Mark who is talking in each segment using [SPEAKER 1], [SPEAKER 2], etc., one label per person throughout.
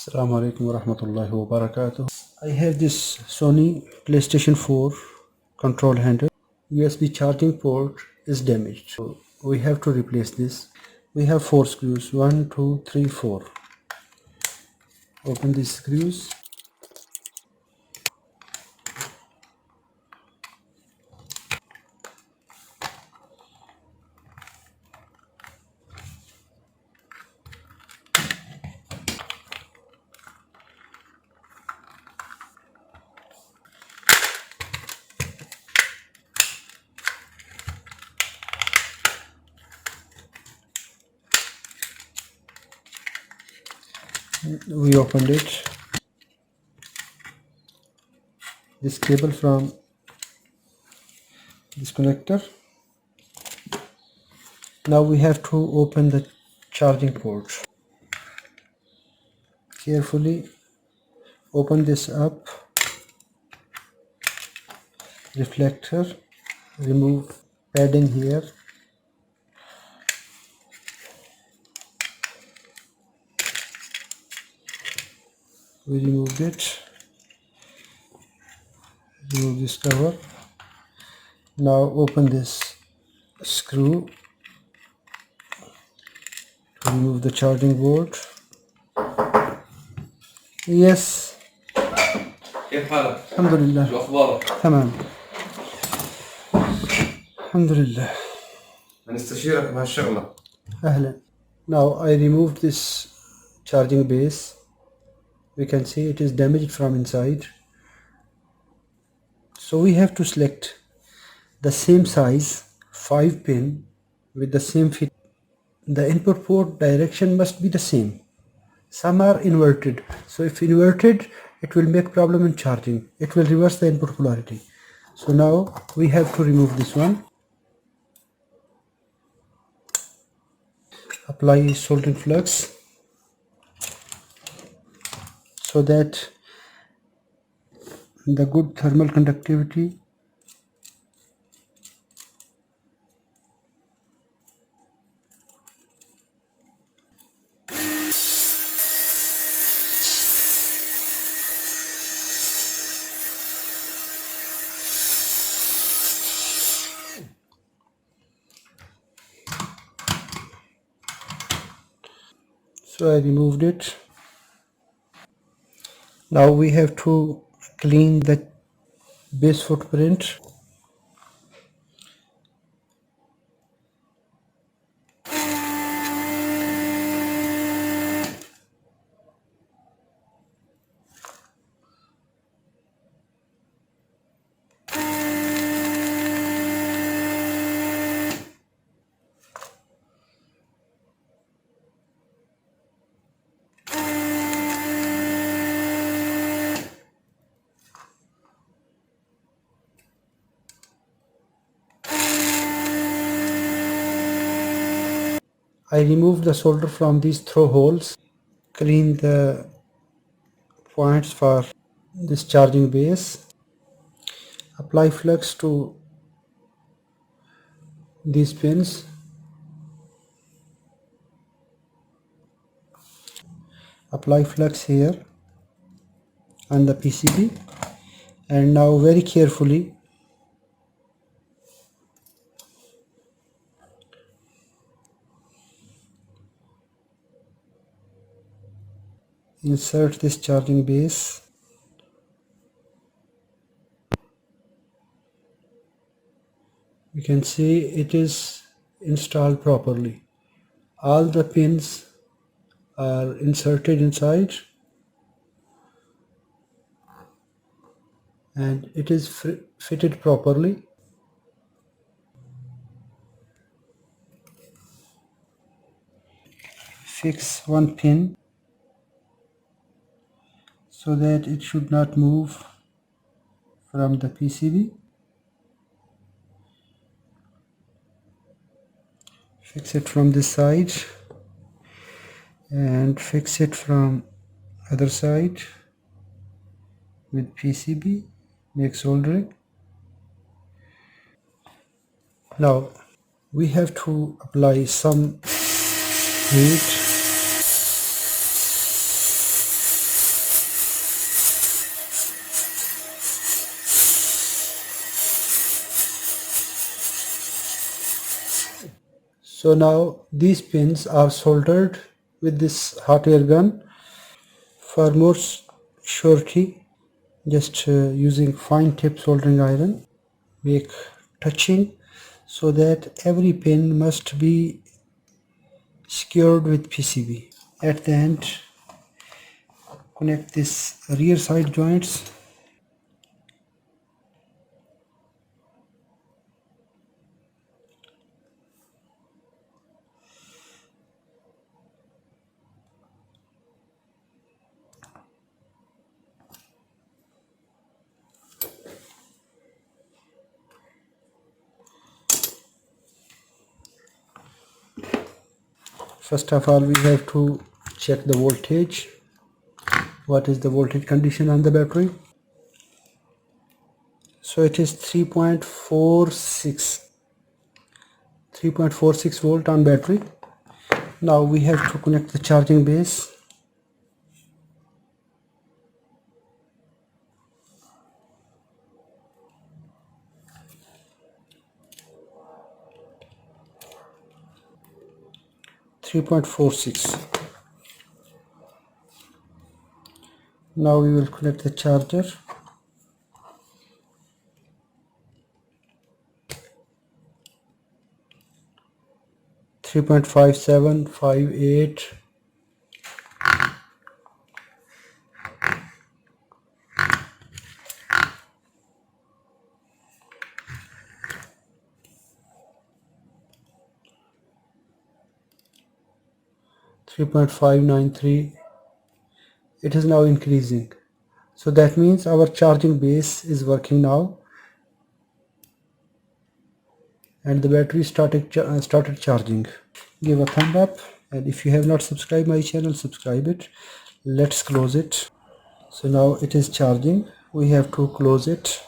[SPEAKER 1] Assalamu alaikum wa rahmatullahi wa barakatuh. I have this Sony PlayStation 4 control handle. USB charging port is damaged. So we have to replace this. We have 4 screws. 1, 2, 3, 4. Open these screws. We opened it. This cable from this connector. Now we have to open the charging port. Carefully open this up. Reflector. Remove padding here. We removed it. Remove this cover. Now open this screw to remove the charging board. Yes.
[SPEAKER 2] كيف حالك؟
[SPEAKER 1] الحمد لله.
[SPEAKER 2] شو أخبارك؟
[SPEAKER 1] تمام. الحمد لله.
[SPEAKER 2] بنستشيرك بهالشغلة.
[SPEAKER 1] أهلا. Now I removed this charging base. We can see it is damaged from inside. So we have to select the same size 5 pin with the same fit. The input port direction must be the same. Some are inverted. So if inverted, it will make problem in charging. It will reverse the input polarity. So now we have to remove this one. Apply soldering flux so that the good thermal conductivity So I removed it. Now we have to clean the base footprint. I removed the solder from these throw holes. Clean the points for this charging base. Apply flux to these pins. Apply flux here on the PCB, and now very carefully insert this charging base. You can see it is installed properly. All the pins are inserted inside and it is fitted properly. Fix one pin so that it should not move from the PCB. Fix it from this side and fix it from other side with PCB. Make soldering. Now we have to apply some heat So now these pins are soldered with this hot air gun. For more surety, just using fine tip soldering iron, make touching so that every pin must be secured with PCB. At the end, connect this rear side joints. First of all, we have to check the voltage. What is the voltage condition on the battery? So it is 3.46 volt on battery. Now we have to connect the charging base. .46. Now we will connect the charger. Three 3.5758. .593. It is now increasing, so that means our charging base is working now and the battery started charging. Give a thumb up, and if you have not subscribed my channel, subscribe it. Let's close it. So now it is charging. We have to close it.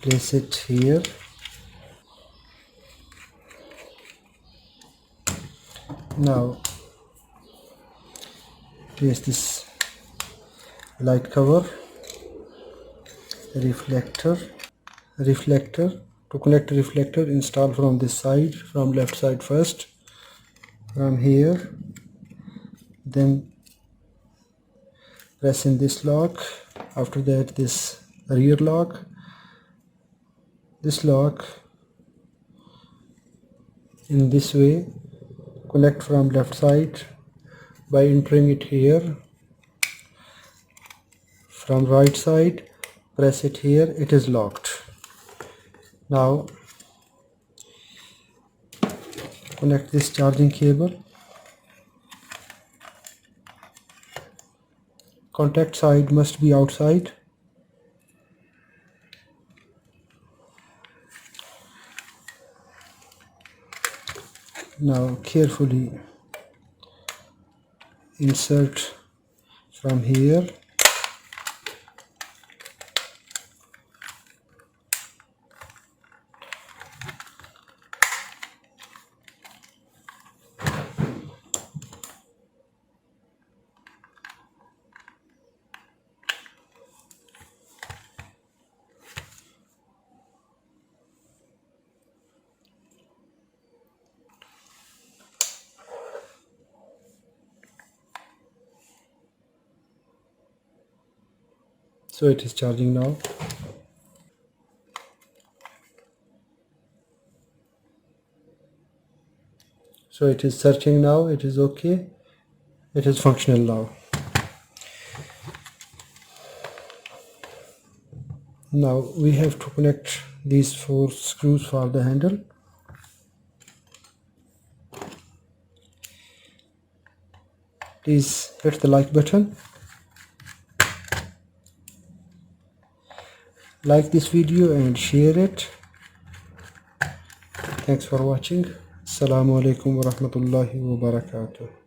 [SPEAKER 1] Place it here. Now place this light cover, reflector. To connect reflector, install from this side, from left side first, from here, then press in this lock. After that, this rear lock, this lock in this way. Connect from left side by entering it here. From right side, press it here. It is locked. Now connect this charging cable. Contact side must be outside. Now carefully insert from here. So it is charging now. So it is searching now. It is okay. It is functional now. Now we have to connect these 4 screws for the handle. Please hit the like button. Like this video and share it. Thanks for watching. Assalamu alaikum wa rahmatullahi wa barakatuh.